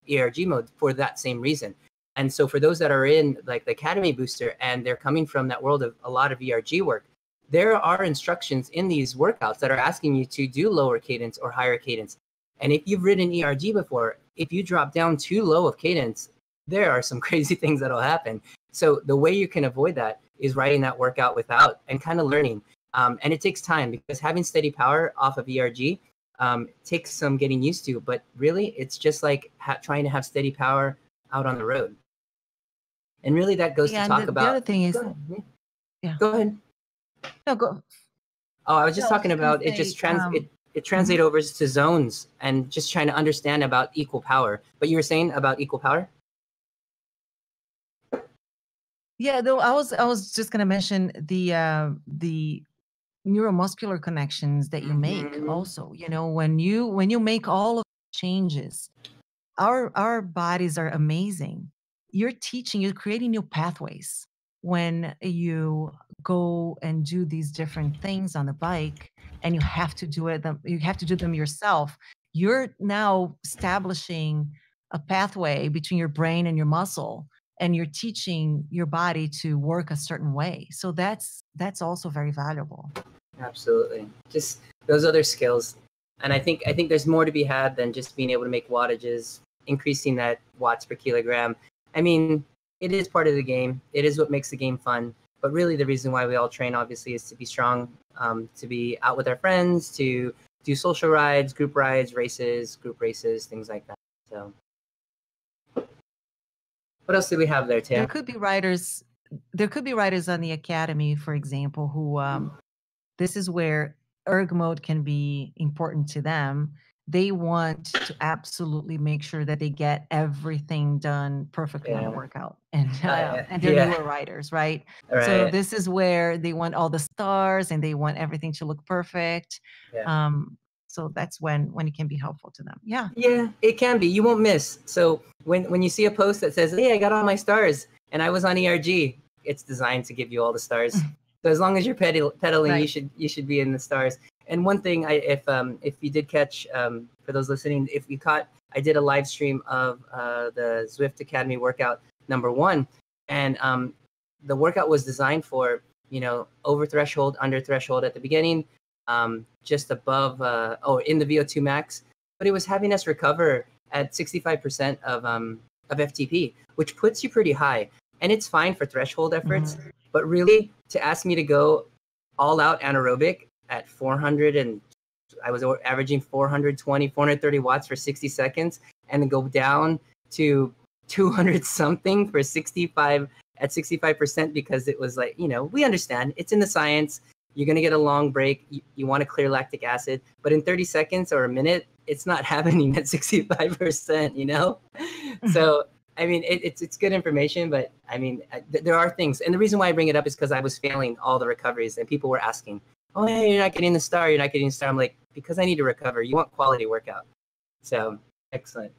ERG mode for that same reason. And so for those that are in like the Academy Booster and they're coming from that world of a lot of ERG work, there are instructions in these workouts that are asking you to do lower cadence or higher cadence. And if you've ridden ERG before, if you drop down too low of cadence, there are some crazy things that'll happen. So the way you can avoid that is riding that workout without and kind of learning. And it takes time, because having steady power off of ERG takes some getting used to. But really, it's just like trying to have steady power out on the road. And really, that goes to talk about. The other thing is, Go ahead. No, go. Oh, I was just talking about it. Just it translates over to zones and just trying to understand about equal power. But you were saying about equal power? Yeah, though I was just gonna mention the neuromuscular connections that you make also. When you make all of the changes, our bodies are amazing. You're creating new pathways when you go and do these different things on the bike, and you have to do them yourself. You're now establishing a pathway between your brain and your muscle, and you're teaching your body to work a certain way. So that's also very valuable. Absolutely. Just those other skills. And I think there's more to be had than just being able to make wattages, increasing that watts per kilogram. I mean, it is part of the game. It is what makes the game fun. But really the reason why we all train, obviously, is to be strong, to be out with our friends, to do social rides, group rides, races, group races, things like that. So what else do we have there, Taya? There could be riders there could be writers on the academy, for example, who this is where erg mode can be important to them. They want to absolutely make sure that they get everything done perfectly on the workout, and they're newer writers, right? So this is where they want all the stars and they want everything to look perfect. So that's when it can be helpful to them. Yeah, it can be. You won't miss. So when you see a post that says, "Hey, I got all my stars and I was on ERG," it's designed to give you all the stars. So as long as you're pedaling, you should be in the stars. And one thing, if you did catch, for those listening, if you caught, I did a live stream of the Zwift Academy workout #1, and the workout was designed for, over threshold, under threshold at the beginning, just above, in the VO2 max, but it was having us recover at 65% of FTP, which puts you pretty high, and it's fine for threshold efforts. But really, to ask me to go all out anaerobic at 400, and I was averaging 420, 430 watts for 60 seconds, and then go down to 200 something for 65 at 65%, because it was like, we understand it's in the science. You're going to get a long break. You want to clear lactic acid, but in 30 seconds or a minute, it's not happening at 65%, So, I mean, it's good information, but I mean, there are things. And the reason why I bring it up is because I was failing all the recoveries and people were asking, "Oh, hey, you're not getting the star. You're not getting the star." I'm like, because I need to recover. You want quality workout. So excellent.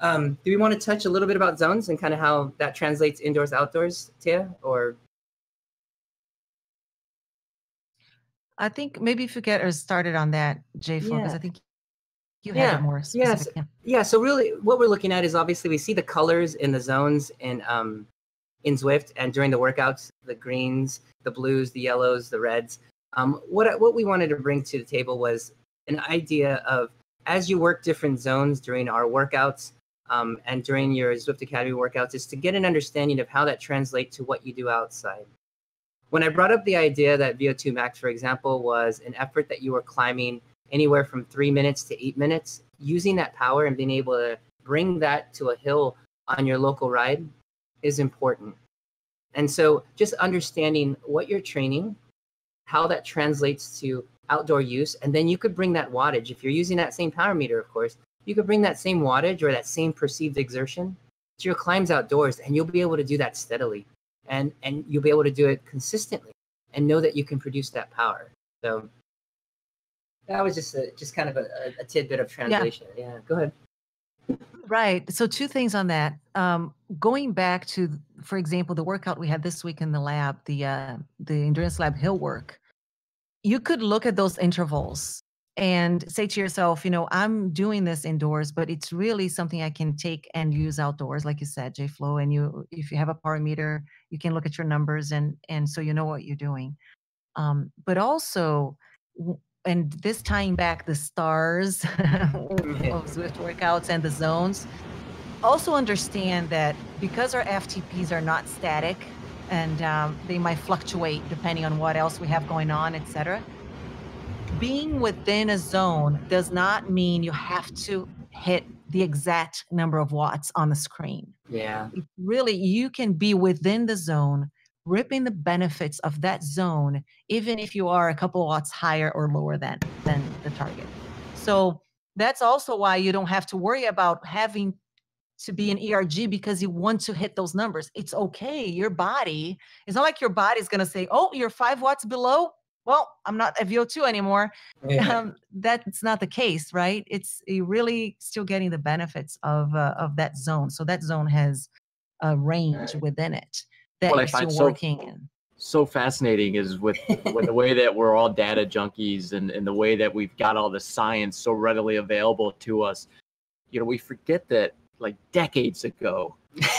Do we want to touch a little bit about zones and kind of how that translates indoors, outdoors, Tia? Or I think maybe if you get us started on that, J-Flo, because I think you have it more specific. Yeah. So really, what we're looking at is, obviously we see the colors in the zones in Zwift, and during the workouts, the greens, the blues, the yellows, the reds. What we wanted to bring to the table was an idea of, as you work different zones during our workouts, and during your Zwift Academy workouts, is to get an understanding of how that translates to what you do outside. When I brought up the idea that VO2 max, for example, was an effort that you were climbing anywhere from 3 minutes to 8 minutes, using that power and being able to bring that to a hill on your local ride is important. And so just understanding what you're training, how that translates to outdoor use, and then you could bring that wattage. If you're using that same power meter, of course, you could bring that same wattage or that same perceived exertion to your climbs outdoors, and you'll be able to do that steadily. And you'll be able to do it consistently and know that you can produce that power. So that was just kind of a tidbit of translation. Yeah, go ahead. Right. So 2 things on that. Going back to, for example, the workout we had this week in the lab, the Endurance Lab hill work, you could look at those intervals and say to yourself, I'm doing this indoors, but it's really something I can take and use outdoors, like you said, J-Flo. And if you have a power meter, you can look at your numbers and so you know what you're doing. But also, and this tying back the stars of Zwift workouts and the zones, also understand that because our FTPs are not static, and they might fluctuate depending on what else we have going on, etc. Being within a zone does not mean you have to hit the exact number of watts on the screen. Yeah. Really, you can be within the zone, reaping the benefits of that zone, even if you are a couple watts higher or lower than the target. So that's also why you don't have to worry about having to be an ERG because you want to hit those numbers. It's okay. Your body, it's not like your body's going to say, "Oh, you're 5 watts below. Well, I'm not at VO2 anymore." That's not the case, right? It's really still getting the benefits of that zone. So that zone has a range within it that you're still working in. So fascinating is with the way that we're all data junkies and the way that we've got all the science so readily available to us. We forget that, like, decades ago,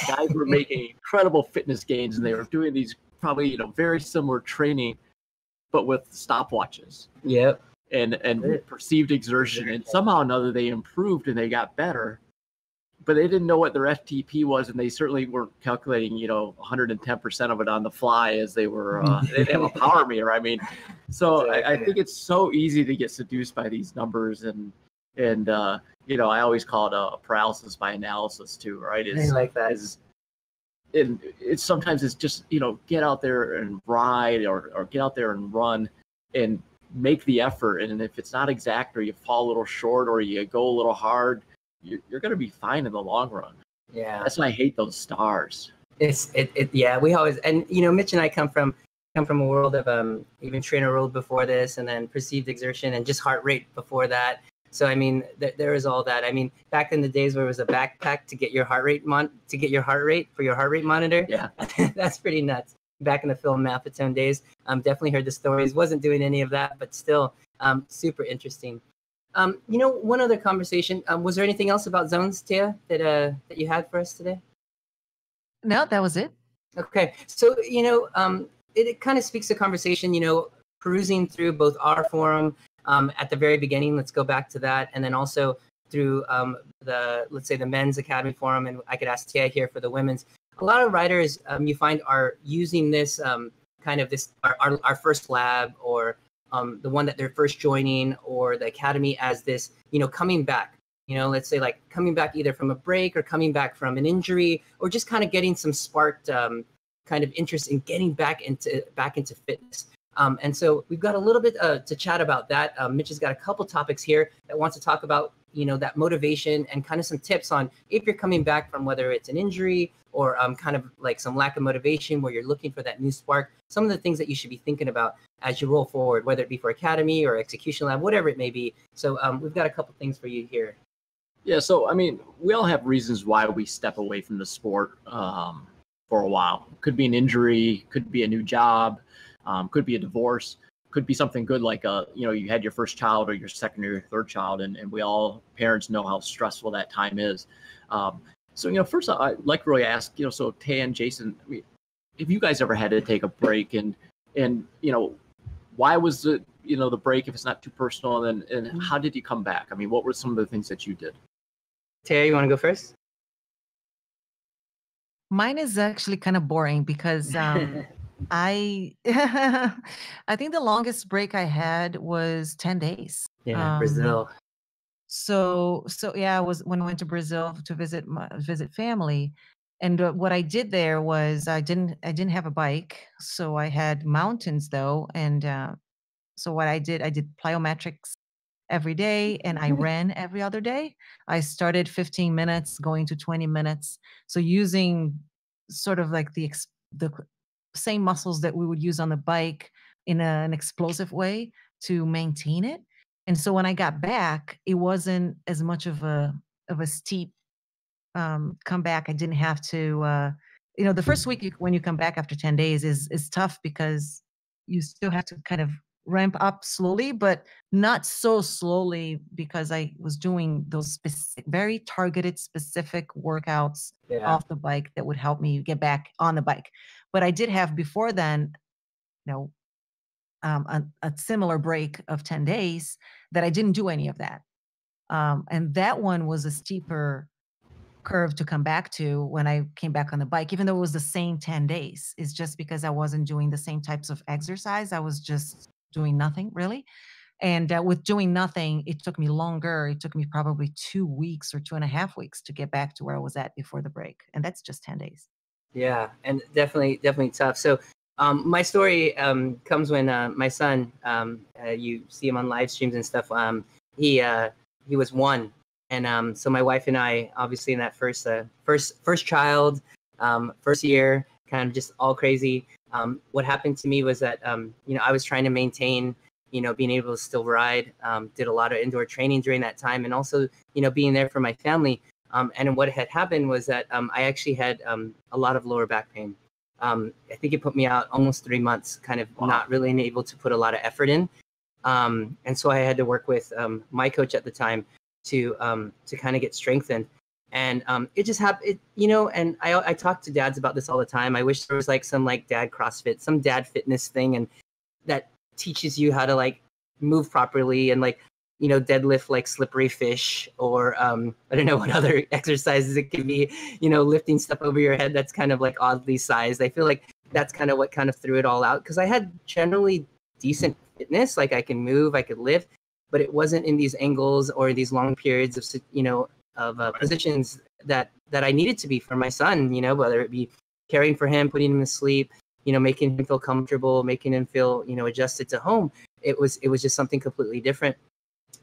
guys were making incredible fitness gains, and they were doing these probably, very similar training, but with stopwatches. Yep. And perceived exertion. And somehow or another they improved and they got better, but they didn't know what their FTP was, and they certainly weren't calculating, 110% of it on the fly as they were, they didn't have a power meter. I mean, so I think it's so easy to get seduced by these numbers, and I always call it a paralysis by analysis too, right? I like that. and it's sometimes it's just, get out there and ride or get out there and run and make the effort. And if it's not exact, or you fall a little short, or you go a little hard, you're going to be fine in the long run. Yeah. That's why I hate those stars. Yeah, we always, and Mitch and I come from a world of even trainer world before this, and then perceived exertion and just heart rate before that. So I mean, there is all that. I mean, back in the days where it was a backpack to get your heart rate for your heart rate monitor. Yeah, that's pretty nuts. Back in the Phil Maffetone days, definitely heard the stories. Wasn't doing any of that, but still, super interesting. One other conversation. Was there anything else about zones, Tia, that you had for us today? No, that was it. Okay, so it kind of speaks to conversation. Perusing through both our forum at the very beginning. Let's go back to that, and then also through let's say the men's academy forum, and I could ask Tia here for the women's. A lot of riders you find are using this our first lab, or the one that they're first joining, or the academy, as this coming back. Let's say like coming back either from a break or coming back from an injury, or just kind of getting some sparked kind of interest in getting back into fitness. And so we've got a little bit to chat about that. Mitch has got a couple topics here that wants to talk about that motivation and kind of some tips on if you're coming back from whether it's an injury or kind of like some lack of motivation where you're looking for that new spark, some of the things that you should be thinking about as you roll forward, whether it be for academy or execution lab, whatever it may be. So we've got a couple things for you here. Yeah, so I mean, we all have reasons why we step away from the sport for a while. Could be an injury, could be a new job, could be a divorce, could be something good like you had your first child or your second or your third child, and we all parents know how stressful that time is. So first I'd like to really ask, so Tay and Jason, I mean, if you guys ever had to take a break, and why was the the break, if it's not too personal, and how did you come back? I mean, what were some of the things that you did? Tay, you want to go first? Mine is actually kind of boring because I I think the longest break I had was 10 days. Yeah, Brazil. So yeah, I was when I went to Brazil to visit family, and what I did there was I didn't have a bike, so I had mountains though, and so what I did plyometrics every day, and I ran every other day. I started 15 minutes, going to 20 minutes. So using sort of like the same muscles that we would use on the bike in an explosive way to maintain it. And so when I got back, it wasn't as much of a steep comeback. I didn't have to, the first week when you come back after 10 days is tough because you still have to kind of ramp up slowly, but not so slowly because I was doing those specific, very targeted, specific workouts off the bike that would help me get back on the bike. But I did have before then, a similar break of 10 days that I didn't do any of that. And that one was a steeper curve to come back to when I came back on the bike, even though it was the same 10 days. It's just because I wasn't doing the same types of exercise. I was just doing nothing really. And with doing nothing, it took me longer. It took me probably 2 weeks or 2.5 weeks to get back to where I was at before the break. And that's just 10 days. Yeah, and definitely tough. So my story comes when my son, you see him on live streams and stuff. He was 1. And so my wife and I, obviously in that first child, first year, kind of just all crazy. What happened to me was that, I was trying to maintain, being able to still ride, did a lot of indoor training during that time, and also, being there for my family. And what had happened was that I actually had a lot of lower back pain. I think it put me out almost 3 months, kind of not really able to put a lot of effort in. And so I had to work with my coach at the time to kind of get strengthened. And it just happened, and I talk to dads about this all the time. I wish there was like some like dad CrossFit, some dad fitness thing, and that teaches you how to like move properly and like, deadlift like slippery fish, or I don't know what other exercises it could be, lifting stuff over your head that's kind of like oddly sized. I feel like that's kind of what kind of threw it all out, because I had generally decent fitness, like I can move, I could lift, but it wasn't in these angles or these long periods of, positions that I needed to be for my son, whether it be caring for him, putting him to sleep, making him feel comfortable, making him feel, adjusted to home. It was just something completely different.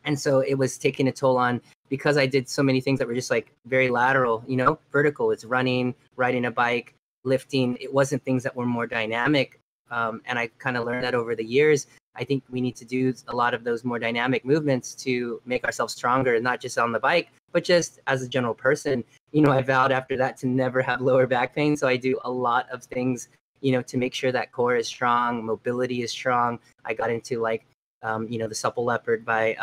And so it was taking a toll on, because I did so many things that were just like very lateral, vertical. It's running, riding a bike, lifting. It wasn't things that were more dynamic. And I kind of learned that over the years. I think we need to do a lot of those more dynamic movements to make ourselves stronger, and not just on the bike, but just as a general person. I vowed after that to never have lower back pain. So I do a lot of things, to make sure that core is strong, mobility is strong. I got into like, the Supple Leopard by,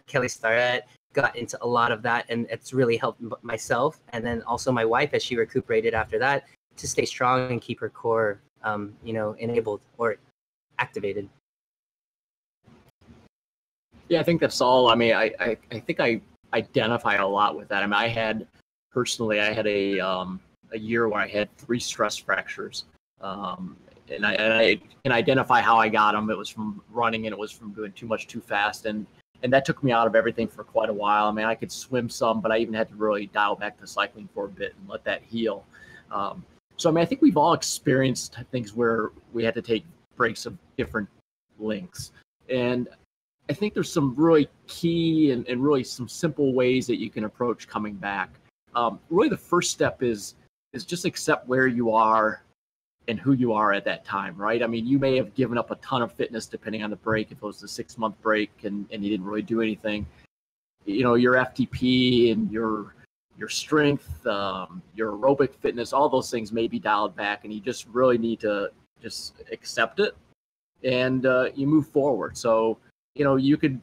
Kelly Starrett, got into a lot of that. And it's really helped myself. And then also my wife, as she recuperated after that, to stay strong and keep her core, enabled or activated. Yeah, I think that's all. I mean, I think I identify a lot with that. I mean, I had a year where I had 3 stress fractures, and I can identify how I got them. It was from running, and it was from doing too much too fast, and that took me out of everything for quite a while. I mean, I could swim some, but I even had to really dial back to cycling for a bit and let that heal. So, I mean, I think we've all experienced things where we had to take breaks of different lengths, and I think there's some really key and really some simple ways that you can approach coming back. Really, the first step is just accept where you are and who you are at that time, right? I mean, you may have given up a ton of fitness depending on the break. If it was a 6-month break and you didn't really do anything, your FTP and your strength, your aerobic fitness, all those things may be dialed back, and you just really need to just accept it, and you move forward. So, you could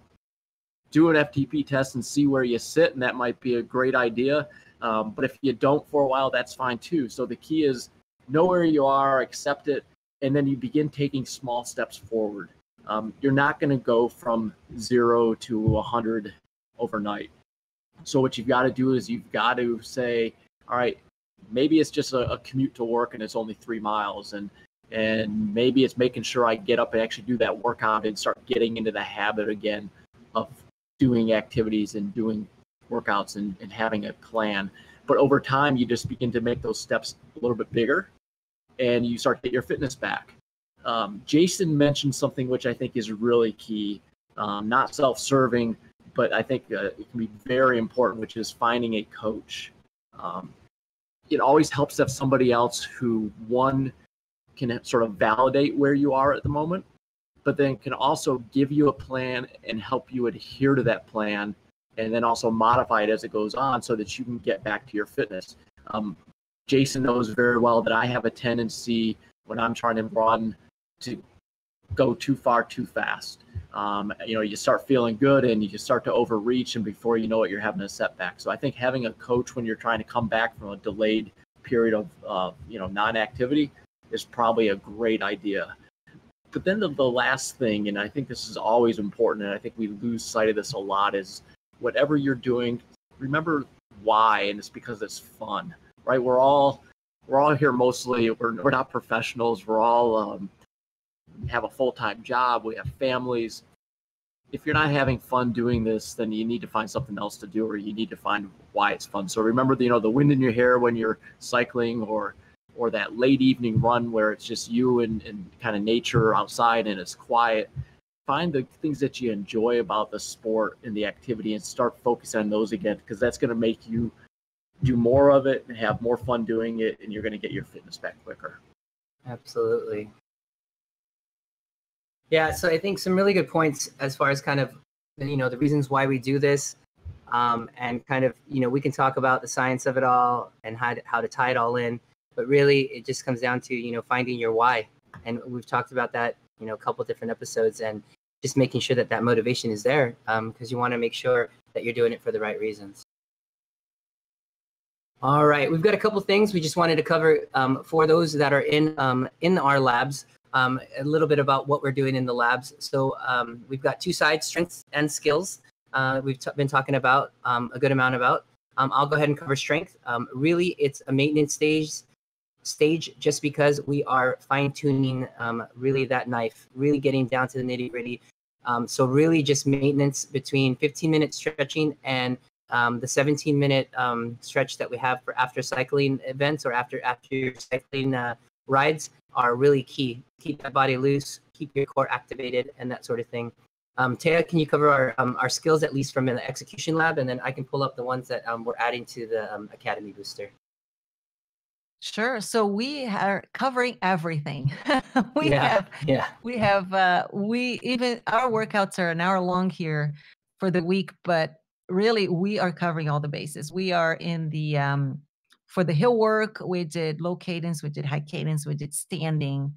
do an FTP test and see where you sit, and that might be a great idea. But if you don't for a while, that's fine too. So the key is know where you are, accept it, and then you begin taking small steps forward. You're not going to go from 0 to 100 overnight. So what you've got to do is you've got to say, all right, maybe it's just a commute to work and it's only 3 miles, and maybe it's making sure I get up and actually do that workout and start getting into the habit again of doing activities and doing workouts and having a plan. But over time, you just begin to make those steps a little bit bigger, and you start to get your fitness back. Jason mentioned something which I think is really key, not self-serving, but I think it can be very important, which is finding a coach. It always helps to have somebody else who, one, can sort of validate where you are at the moment, but then can also give you a plan and help you adhere to that plan, and then also modify it as it goes on so that you can get back to your fitness. Jason knows very well that I have a tendency when I'm trying to run to go too far too fast. You start feeling good and you just start to overreach, and before you know it, you're having a setback. So I think having a coach when you're trying to come back from a delayed period of non-activity is probably a great idea. But then the last thing, and I think this is always important, and I think we lose sight of this a lot, is whatever you're doing, remember why, and it's because it's fun, right? We're all here mostly. We're not professionals. We're all have a full-time job. We have families. If you're not having fun doing this, then you need to find something else to do, or you need to find why it's fun. So remember, the wind in your hair when you're cycling, or that late evening run where it's just you and kind of nature outside and it's quiet. Find the things that you enjoy about the sport and the activity and start focusing on those again, because that's going to make you do more of it and have more fun doing it, and you're going to get your fitness back quicker. Absolutely. Yeah, so I think some really good points as far as kind of, the reasons why we do this, and kind of, we can talk about the science of it all and how to tie it all in. But really, it just comes down to, finding your why. And we've talked about that, a couple of different episodes, and just making sure that motivation is there, because you want to make sure that you're doing it for the right reasons. All right, we've got a couple things we just wanted to cover for those that are in our labs, a little bit about what we're doing in the labs. So we've got 2 sides, strengths and skills. We've been talking about a good amount about. I'll go ahead and cover strength. Really, it's a maintenance stage just because we are fine-tuning really that knife, really getting down to the nitty-gritty. So really just maintenance between 15-minute stretching and the 17-minute stretch that we have for after cycling events or after your cycling rides are really key. Keep that body loose, keep your core activated, and that sort of thing. Taya, can you cover our skills, at least from the execution lab, and then I can pull up the ones that we're adding to the Academy Booster. Sure. So we are covering everything. we even our workouts are an hour long here for the week, but really we are covering all the bases. We are in the for the hill work, we did low cadence, we did high cadence, we did standing,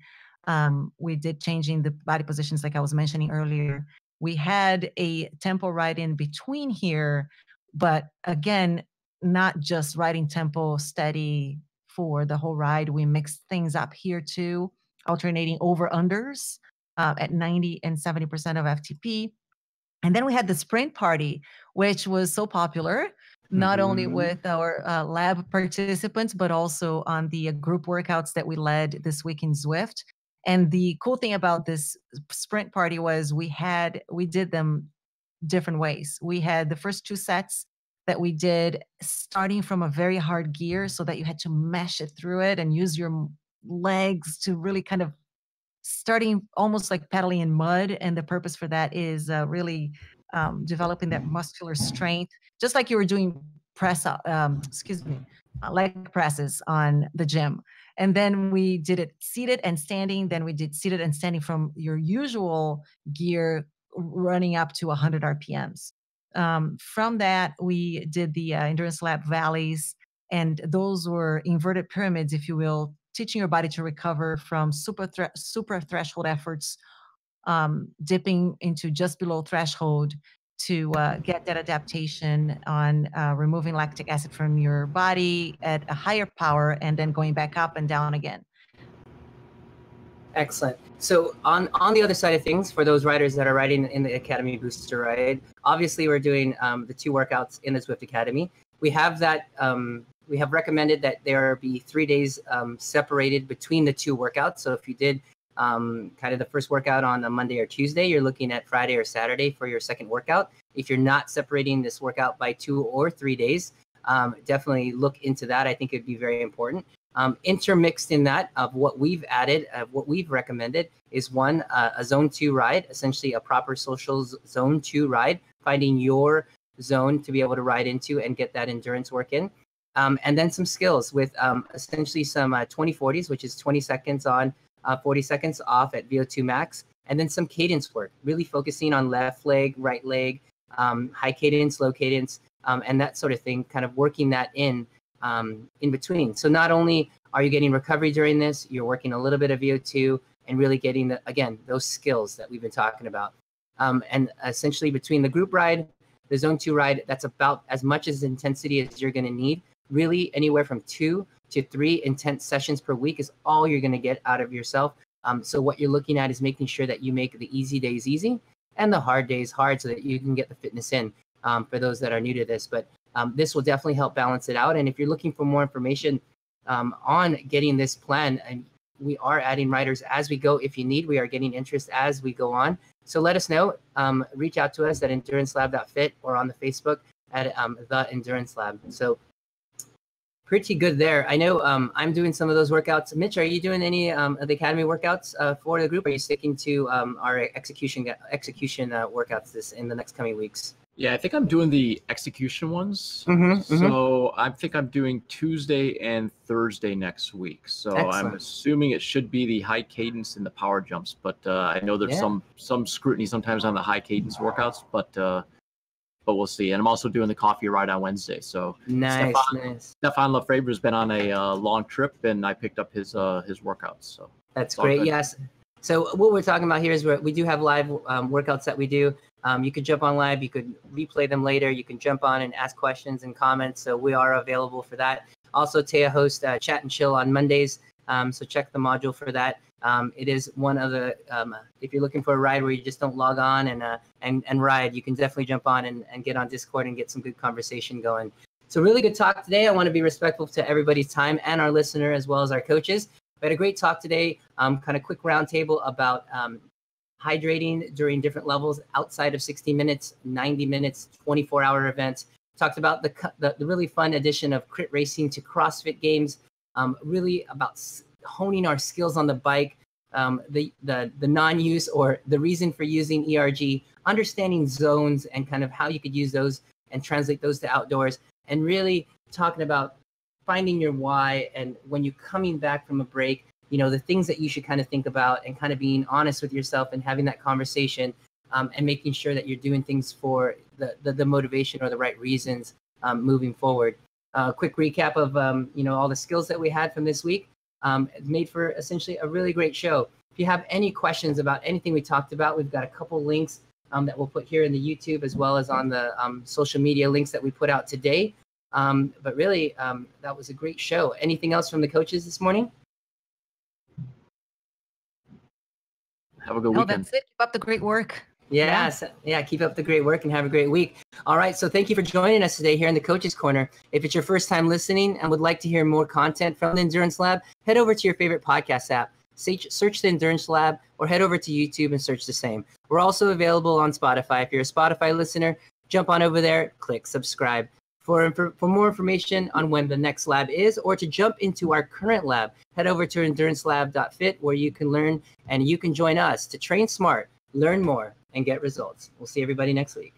we did changing the body positions like I was mentioning earlier. We had a tempo ride in between here, but again, not just riding tempo steady for the whole ride. We mixed things up here too, alternating over-unders at 90 and 70% of FTP. And then we had the sprint party, which was so popular, not only with our lab participants, but also on the group workouts that we led this week in Zwift. And the cool thing about this sprint party was we did them different ways. We had the first 2 sets that we did starting from a very hard gear so that you had to mesh it through it and use your legs to really kind of starting almost like pedaling in mud. And the purpose for that is really developing that muscular strength, just like you were doing leg presses on the gym. And then we did it seated and standing. Then we did seated and standing from your usual gear running up to 100 RPMs. From that, we did the Endurance Lab valleys, and those were inverted pyramids, if you will, teaching your body to recover from super threshold efforts, dipping into just below threshold to get that adaptation on removing lactic acid from your body at a higher power and then going back up and down again. Excellent. So on the other side of things, for those riders that are riding in the Academy Booster ride, obviously we're doing the 2 workouts in the Zwift Academy. We have that. We have recommended that there be 3 days separated between the 2 workouts. So if you did kind of the first workout on a Monday or Tuesday, you're looking at Friday or Saturday for your second workout. If you're not separating this workout by 2 or 3 days, definitely look into that. I think it'd be very important. Intermixed in that of what we've added, what we've recommended is one, a zone 2 ride, essentially a proper social zone 2 ride, finding your zone to be able to ride into and get that endurance work in. And then some skills with essentially some 20/40s, which is 20 seconds on, 40 seconds off at VO2 max, and then some cadence work, really focusing on left leg, right leg, high cadence, low cadence, and that sort of thing, kind of working that in between. So not only are you getting recovery during this, you're working a little bit of VO2 and really getting, again, those skills that we've been talking about. And essentially between the group ride, the zone 2 ride, that's about as much as intensity as you're going to need. Really anywhere from 2 to 3 intense sessions per week is all you're going to get out of yourself. So what you're looking at is making sure that you make the easy days easy and the hard days hard so that you can get the fitness in for those that are new to this. But this will definitely help balance it out. And if you're looking for more information on getting this plan, and we are adding riders as we go. If you need, we are getting interest as we go on. So let us know. Reach out to us at endurancelab.fit or on the Facebook at the Endurance Lab. So pretty good there. I know I'm doing some of those workouts. Mitch, are you doing any of the Academy workouts for the group? Are you sticking to our execution workouts this in the next coming weeks? Yeah, I think I'm doing the execution ones. So I think I'm doing Tuesday and Thursday next week. So excellent. I'm assuming it should be the high cadence and the power jumps. But I know there's some scrutiny sometimes on the high cadence workouts, but we'll see. And I'm also doing the coffee ride on Wednesday. So nice. Stefan Lefebvre has been on a long trip, and I picked up his workouts. So that's great. Good. Yes. So what we're talking about here is we do have live workouts that we do. You could jump on live. You could replay them later. You can jump on and ask questions and comments. So we are available for that. Also, Taya hosts Chat and Chill on Mondays. So check the module for that. It is one of the, if you're looking for a ride where you just don't log on and ride, you can definitely jump on and get on Discord and get some good conversation going. So really good talk today. I want to be respectful to everybody's time and our listener as well as our coaches. We had a great talk today, kind of quick roundtable about hydrating during different levels outside of 60 minutes, 90 minutes, 24-hour events. Talked about the really fun addition of crit racing to CrossFit games, really about honing our skills on the bike, the non-use or the reason for using ERG, understanding zones and kind of how you could use those and translate those to outdoors, and really talking about finding your why. And when you're coming back from a break, the things that you should kind of think about, and kind of being honest with yourself and having that conversation, and making sure that you're doing things for the motivation or the right reasons moving forward. Quick recap of all the skills that we had from this week. Made for essentially a really great show. If you have any questions about anything we talked about, we've got a couple links that we'll put here in the YouTube, as well as on the social media links that we put out today. But really, that was a great show. Anything else from the coaches this morning? Have a good weekend. That's it. Keep up the great work. Yes. Yeah. Keep up the great work and have a great week. All right. So thank you for joining us today here in the Coaches Corner. If it's your first time listening and would like to hear more content from the Endurance Lab, head over to your favorite podcast app, search the Endurance Lab, or head over to YouTube and search the same. We're also available on Spotify. If you're a Spotify listener, jump on over there, click subscribe. For more information on when the next lab is, or to jump into our current lab, head over to endurancelab.fit, where you can learn and you can join us to train smart, learn more, and get results. We'll see everybody next week.